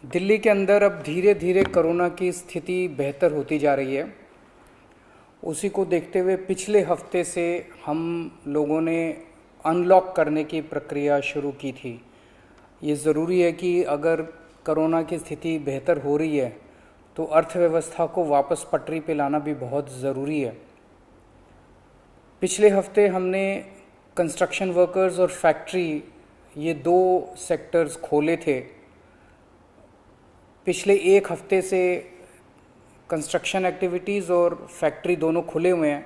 दिल्ली के अंदर अब धीरे धीरे कोरोना की स्थिति बेहतर होती जा रही है। उसी को देखते हुए पिछले हफ्ते से हम लोगों ने अनलॉक करने की प्रक्रिया शुरू की थी। ये ज़रूरी है कि अगर कोरोना की स्थिति बेहतर हो रही है तो अर्थव्यवस्था को वापस पटरी पे लाना भी बहुत ज़रूरी है। पिछले हफ्ते हमने कंस्ट्रक्शन वर्कर्स और फैक्ट्री, ये दो सेक्टर्स खोले थे। पिछले एक हफ्ते से कंस्ट्रक्शन एक्टिविटीज़ और फैक्ट्री दोनों खुले हुए हैं,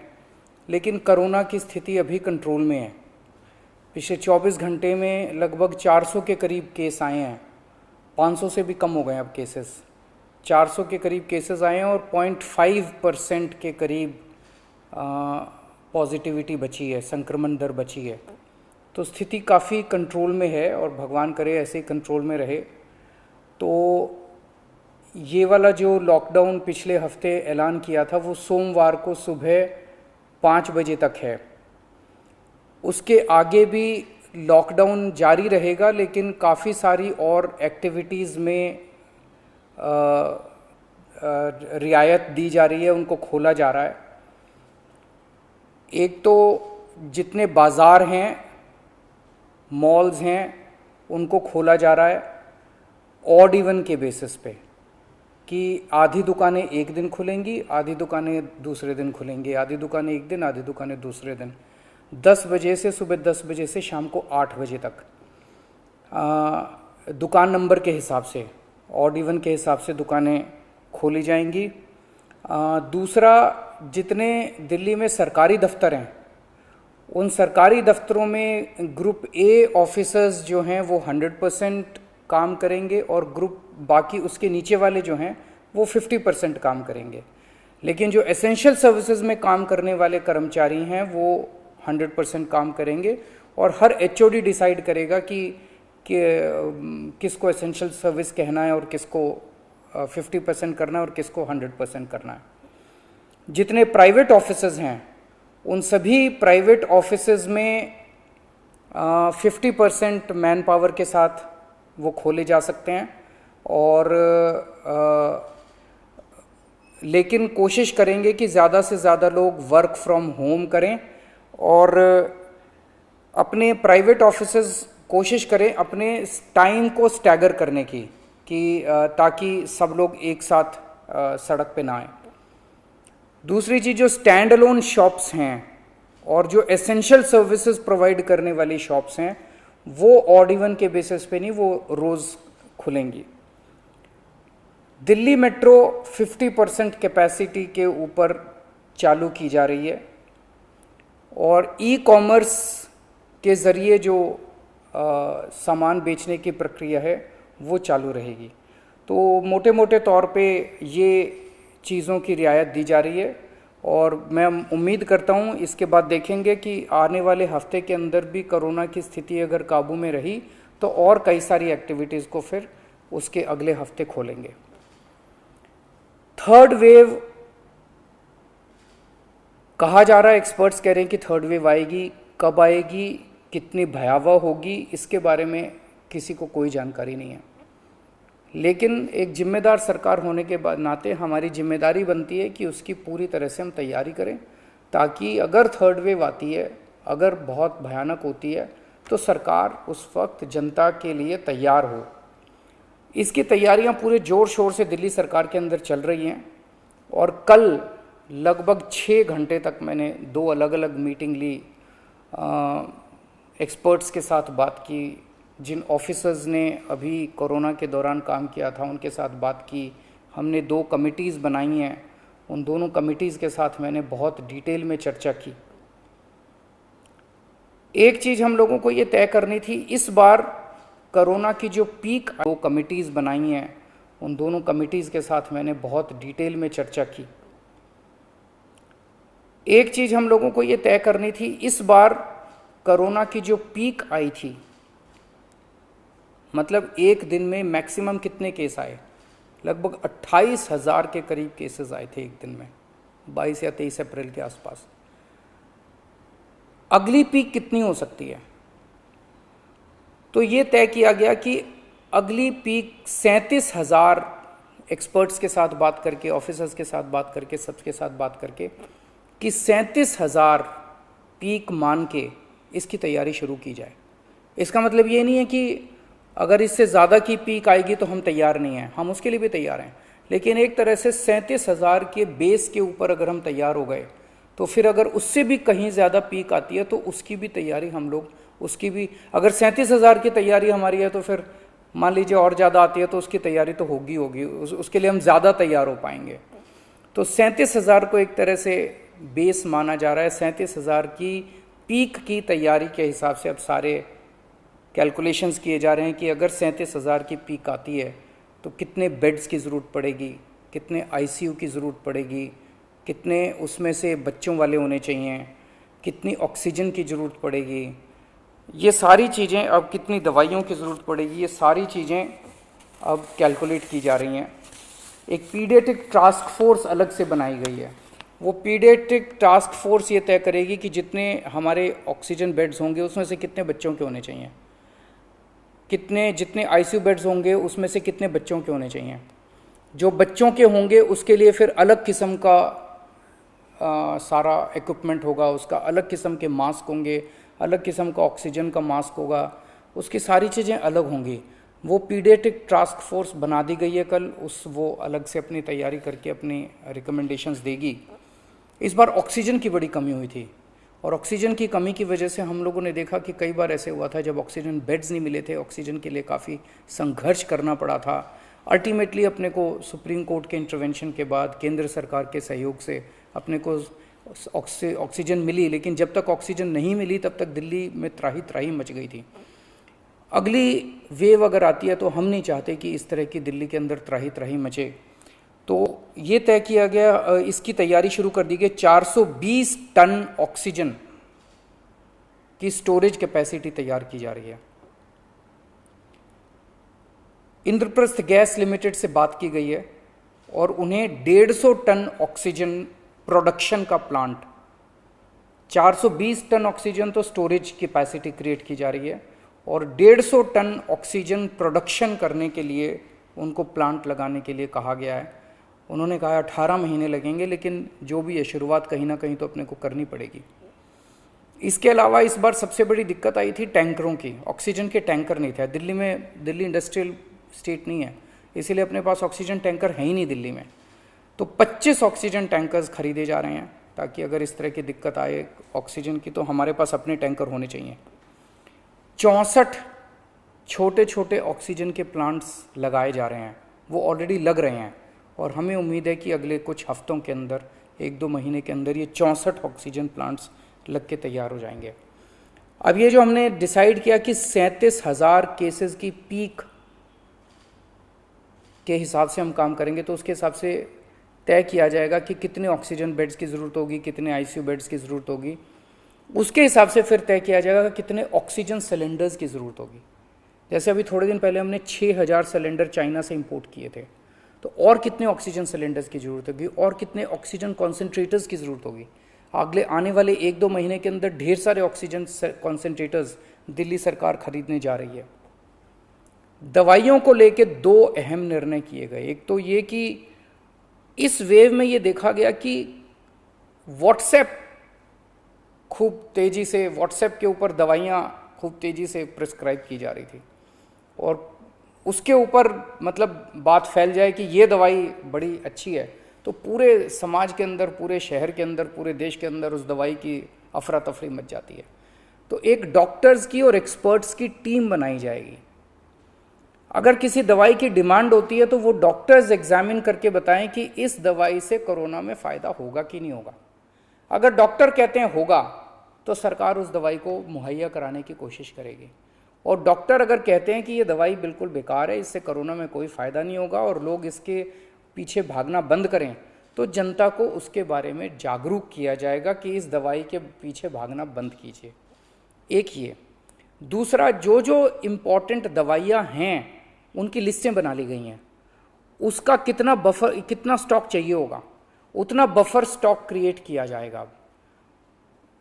लेकिन कोरोना की स्थिति अभी कंट्रोल में है। पिछले 24 घंटे में लगभग 400 के करीब केस आए हैं। 500 से भी कम हो गए अब केसेस। 400 के करीब केसेस आए हैं और 0.5% के करीब पॉजिटिविटी बची है, संक्रमण दर बची है। तो स्थिति काफ़ी कंट्रोल में है और भगवान करे ऐसे ही कंट्रोल में रहे। तो ये वाला जो लॉकडाउन पिछले हफ्ते ऐलान किया था वो सोमवार को सुबह 5 बजे तक है। उसके आगे भी लॉकडाउन जारी रहेगा, लेकिन काफ़ी सारी और एक्टिविटीज़ में रियायत दी जा रही है, उनको खोला जा रहा है। एक तो जितने बाज़ार हैं, मॉल्स हैं, उनको खोला जा रहा है ऑड इवन के बेसिस पे, कि आधी दुकानें एक दिन खुलेंगी, आधी दुकानें दूसरे दिन खुलेंगी, आधी दुकानें एक दिन, आधी दुकानें दूसरे दिन। 10 बजे से सुबह 10 बजे से शाम को 8 बजे तक दुकान नंबर के हिसाब से, ऑड इवन के हिसाब से दुकानें खोली जाएंगी। दूसरा, जितने दिल्ली में सरकारी दफ्तर हैं, उन सरकारी दफ्तरों में ग्रुप ए ऑफिसर्स जो हैं वो 100% काम करेंगे और ग्रुप बाकी उसके नीचे वाले जो हैं वो 50% काम करेंगे। लेकिन जो एसेंशियल सर्विसेज में काम करने वाले कर्मचारी हैं वो 100% काम करेंगे और हर एचओडी डिसाइड करेगा कि किसको एसेंशियल सर्विस कहना है और किसको 50% करना है और किसको 100% करना है। जितने प्राइवेट ऑफिसेज हैं उन सभी प्राइवेट ऑफिसेज में 50% मैन पावर के साथ वो खोले जा सकते हैं। और लेकिन कोशिश करेंगे कि ज़्यादा से ज़्यादा लोग वर्क फ्रॉम होम करें और अपने प्राइवेट ऑफिसेज कोशिश करें अपने टाइम को स्टैगर करने की, कि ताकि सब लोग एक साथ सड़क पे ना आए। दूसरी चीज़, जो स्टैंड अलोन शॉप्स हैं और जो एसेंशियल सर्विसेज प्रोवाइड करने वाली शॉप्स हैं वो ऑड इवन के बेसिस पे नहीं, वो रोज़ खुलेंगी। दिल्ली मेट्रो 50% कैपेसिटी के ऊपर चालू की जा रही है और ई कॉमर्स के ज़रिए जो सामान बेचने की प्रक्रिया है वो चालू रहेगी। तो मोटे मोटे तौर पे ये चीज़ों की रियायत दी जा रही है और मैं उम्मीद करता हूँ इसके बाद देखेंगे कि आने वाले हफ्ते के अंदर भी कोरोना की स्थिति अगर काबू में रही तो और कई सारी एक्टिविटीज़ को फिर उसके अगले हफ्ते खोलेंगे। थर्ड वेव कहा जा रहा है, एक्सपर्ट्स कह रहे हैं कि थर्ड वेव आएगी। कब आएगी, कितनी भयावह होगी, इसके बारे में किसी को कोई जानकारी नहीं है। लेकिन एक जिम्मेदार सरकार होने के बाद नाते हमारी जिम्मेदारी बनती है कि उसकी पूरी तरह से हम तैयारी करें, ताकि अगर थर्ड वेव आती है, अगर बहुत भयानक होती है, तो सरकार उस वक्त जनता के लिए तैयार हो। इसकी तैयारियां पूरे ज़ोर शोर से दिल्ली सरकार के अंदर चल रही हैं और कल लगभग 6 घंटे तक मैंने 2 अलग अलग मीटिंग ली, एक्सपर्ट्स के साथ बात की, जिन ऑफिसर्स ने अभी कोरोना के दौरान काम किया था उनके साथ बात की। हमने 2 कमिटीज़ बनाई हैं, उन दोनों कमिटीज़ के साथ मैंने बहुत डिटेल में चर्चा की। एक चीज़ हम लोगों को ये तय करनी थी, इस बार कोरोना की जो पीक 2 कमिटीज़ बनाई हैं, उन दोनों कमिटीज़ के साथ मैंने बहुत डिटेल में चर्चा की। एक चीज़ हम लोगों को ये तय करनी थी, इस बार कोरोना की जो पीक आई थी, मतलब एक दिन में मैक्सिमम कितने केस आए, लगभग 28,000 के करीब केसेस आए थे एक दिन में, 22 या 23 अप्रैल के आसपास। अगली पीक कितनी हो सकती है? तो ये तय किया गया कि अगली पीक 37,000 एक्सपर्ट्स के साथ बात करके, ऑफिसर्स के साथ बात करके, सबके साथ बात करके कि 37,000 पीक मान के इसकी तैयारी शुरू की जाए। इसका मतलब ये नहीं है कि अगर इससे ज़्यादा की पीक आएगी तो हम तैयार नहीं हैं, हम उसके लिए भी तैयार हैं, लेकिन एक तरह से 37,000 के बेस के ऊपर अगर हम तैयार हो गए तो फिर अगर उससे भी कहीं ज़्यादा पीक आती है तो उसकी भी तैयारी हम लोग, उसकी भी, अगर 37,000 की तैयारी हमारी है तो फिर मान लीजिए और ज़्यादा आती है तो उसकी तैयारी तो होगी उसके लिए हम ज़्यादा तैयार हो पाएंगे। तो 37,000 को एक तरह से बेस माना जा रहा है। 37,000 की पीक की तैयारी के हिसाब से अब सारे कैलकुलेशंस किए जा रहे हैं कि अगर 37,000 की पीक आती है तो कितने बेड्स की ज़रूरत पड़ेगी, कितने आईसीयू की ज़रूरत पड़ेगी, कितने उसमें से बच्चों वाले होने चाहिए, कितनी ऑक्सीजन की ज़रूरत पड़ेगी, ये सारी चीज़ें, अब कितनी दवाइयों की ज़रूरत पड़ेगी, ये सारी चीज़ें अब कैलकुलेट की जा रही हैं। एक पीडियाट्रिक टास्क फोर्स अलग से बनाई गई है। वो पीडियाट्रिक टास्क फोर्स ये तय करेगी कि जितने हमारे ऑक्सीजन बेड्स होंगे उसमें से कितने बच्चों के होने चाहिए, जितने आईसीयू बेड्स होंगे उसमें से कितने बच्चों के होने चाहिए। जो बच्चों के होंगे उसके लिए फिर अलग किस्म का सारा इक्विपमेंट होगा, उसका अलग किस्म के मास्क होंगे, अलग किस्म का ऑक्सीजन का मास्क होगा, उसकी सारी चीज़ें अलग होंगी। वो पीडियाट्रिक टास्क फोर्स बना दी गई है कल, वो अलग से अपनी तैयारी करके अपनी रिकमेंडेशंस देगी। इस बार ऑक्सीजन की बड़ी कमी हुई थी और ऑक्सीजन की कमी की वजह से हम लोगों ने देखा कि कई बार ऐसे हुआ था जब ऑक्सीजन बेड्स नहीं मिले थे, ऑक्सीजन के लिए काफ़ी संघर्ष करना पड़ा था। अल्टीमेटली अपने को सुप्रीम कोर्ट के इंटरवेंशन के बाद केंद्र सरकार के सहयोग से अपने को ऑक्सीजन मिली, लेकिन जब तक ऑक्सीजन नहीं मिली तब तक दिल्ली में त्राही त्राही मच गई थी। अगली वेव अगर आती है तो हम नहीं चाहते कि इस तरह की दिल्ली के अंदर त्राही त्राही मचे। तो ये तय किया गया, इसकी तैयारी शुरू कर दी गई। 420 टन ऑक्सीजन की स्टोरेज कैपेसिटी तैयार की जा रही है। इंद्रप्रस्थ गैस लिमिटेड से बात की गई है और उन्हें 150 टन ऑक्सीजन प्रोडक्शन का प्लांट, 420 टन ऑक्सीजन तो स्टोरेज कैपेसिटी क्रिएट की जा रही है और 150 टन ऑक्सीजन प्रोडक्शन करने के लिए उनको प्लांट लगाने के लिए कहा गया है। उन्होंने कहा 18 महीने लगेंगे, लेकिन जो भी है शुरुआत कहीं ना कहीं तो अपने को करनी पड़ेगी। इसके अलावा इस बार सबसे बड़ी दिक्कत आई थी टैंकरों की। ऑक्सीजन के टैंकर नहीं थे दिल्ली में, दिल्ली इंडस्ट्रियल स्टेट नहीं है, इसीलिए अपने पास ऑक्सीजन टैंकर है ही नहीं दिल्ली में। तो 25 ऑक्सीजन टैंकर्स खरीदे जा रहे हैं ताकि अगर इस तरह की दिक्कत आए ऑक्सीजन की तो हमारे पास अपने टैंकर होने चाहिए। 64 छोटे छोटे ऑक्सीजन के प्लांट्स लगाए जा रहे हैं, वो ऑलरेडी लग रहे हैं और हमें उम्मीद है कि अगले कुछ हफ्तों के अंदर, 1-2 महीने के अंदर ये 64 ऑक्सीजन प्लांट्स लग के तैयार हो जाएंगे। अब ये जो हमने डिसाइड किया कि 37,000 केसेस की पीक के हिसाब से हम काम करेंगे, तो उसके हिसाब से तय किया जाएगा कि कितने ऑक्सीजन बेड्स की ज़रूरत होगी, कितने आईसीयू बेड्स की ज़रूरत होगी। उसके हिसाब से फिर तय किया जाएगा कि कितने ऑक्सीजन सिलेंडर्स की ज़रूरत होगी। जैसे अभी थोड़े दिन पहले हमने 6,000 सिलेंडर चाइना से इंपोर्ट किए थे, तो और कितने ऑक्सीजन सिलेंडर्स की ज़रूरत होगी और कितने ऑक्सीजन कॉन्सेंट्रेटर्स की ज़रूरत होगी। अगले आने वाले 1-2 महीने के अंदर ढेर सारे ऑक्सीजन कॉन्सेंट्रेटर्स दिल्ली सरकार खरीदने जा रही है। दवाइयों को लेकर 2 अहम निर्णय किए गए। एक तो ये कि इस वेव में ये देखा गया कि व्हाट्सएप खूब तेज़ी से, व्हाट्सएप के ऊपर दवाइयाँ खूब तेज़ी से प्रिस्क्राइब की जा रही थी और उसके ऊपर मतलब बात फैल जाए कि ये दवाई बड़ी अच्छी है तो पूरे समाज के अंदर, पूरे शहर के अंदर, पूरे देश के अंदर उस दवाई की अफरा तफरी मच जाती है। तो एक डॉक्टर्स की और एक्सपर्ट्स की टीम बनाई जाएगी। अगर किसी दवाई की डिमांड होती है तो वो डॉक्टर्स एग्जामिन करके बताएं कि इस दवाई से कोरोना में फ़ायदा होगा कि नहीं होगा। अगर डॉक्टर कहते हैं होगा तो सरकार उस दवाई को मुहैया कराने की कोशिश करेगी, और डॉक्टर अगर कहते हैं कि ये दवाई बिल्कुल बेकार है, इससे कोरोना में कोई फ़ायदा नहीं होगा और लोग इसके पीछे भागना बंद करें, तो जनता को उसके बारे में जागरूक किया जाएगा कि इस दवाई के पीछे भागना बंद कीजिए। एक ये। दूसरा, जो जो इम्पॉर्टेंट दवाइयाँ हैं उनकी लिस्टें बना ली गई हैं, उसका कितना बफर, कितना स्टॉक चाहिए होगा उतना बफर स्टॉक क्रिएट किया जाएगा।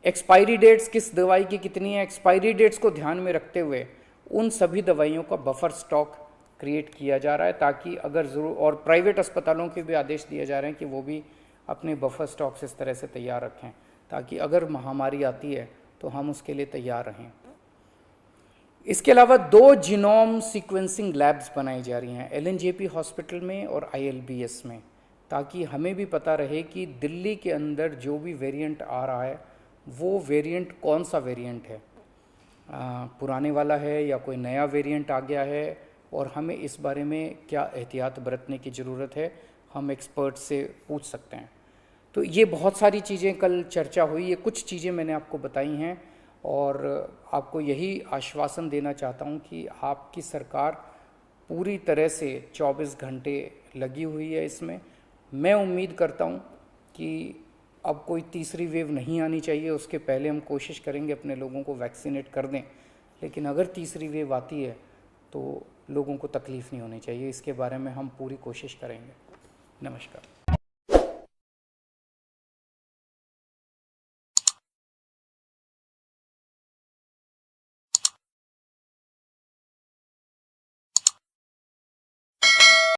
एक्सपायरी डेट्स किस दवाई की कितनी है, एक्सपायरी डेट्स को ध्यान में रखते हुए उन सभी दवाइयों का बफर स्टॉक क्रिएट किया जा रहा है, ताकि अगर ज़रूर, और प्राइवेट अस्पतालों के भी आदेश दिए जा रहे हैं कि वो भी अपने बफर स्टॉक्स इस तरह से तैयार रखें ताकि अगर महामारी आती है तो हम उसके लिए तैयार रहें। इसके अलावा 2 जीनोम सीक्वेंसिंग लैब्स बनाई जा रही हैं एलएनजेपी हॉस्पिटल में और आईएलबीएस में, ताकि हमें भी पता रहे कि दिल्ली के अंदर जो भी वेरिएंट आ रहा है वो वेरिएंट कौन सा वेरिएंट है, पुराने वाला है या कोई नया वेरिएंट आ गया है, और हमें इस बारे में क्या एहतियात बरतने की ज़रूरत है, हम एक्सपर्ट से पूछ सकते हैं। तो ये बहुत सारी चीज़ें कल चर्चा हुई, ये कुछ चीज़ें मैंने आपको बताई हैं और आपको यही आश्वासन देना चाहता हूँ कि आपकी सरकार पूरी तरह से 24 घंटे लगी हुई है इसमें। मैं उम्मीद करता हूँ कि अब कोई तीसरी वेव नहीं आनी चाहिए, उसके पहले हम कोशिश करेंगे अपने लोगों को वैक्सीनेट कर दें, लेकिन अगर तीसरी वेव आती है तो लोगों को तकलीफ़ नहीं होनी चाहिए, इसके बारे में हम पूरी कोशिश करेंगे। नमस्कार।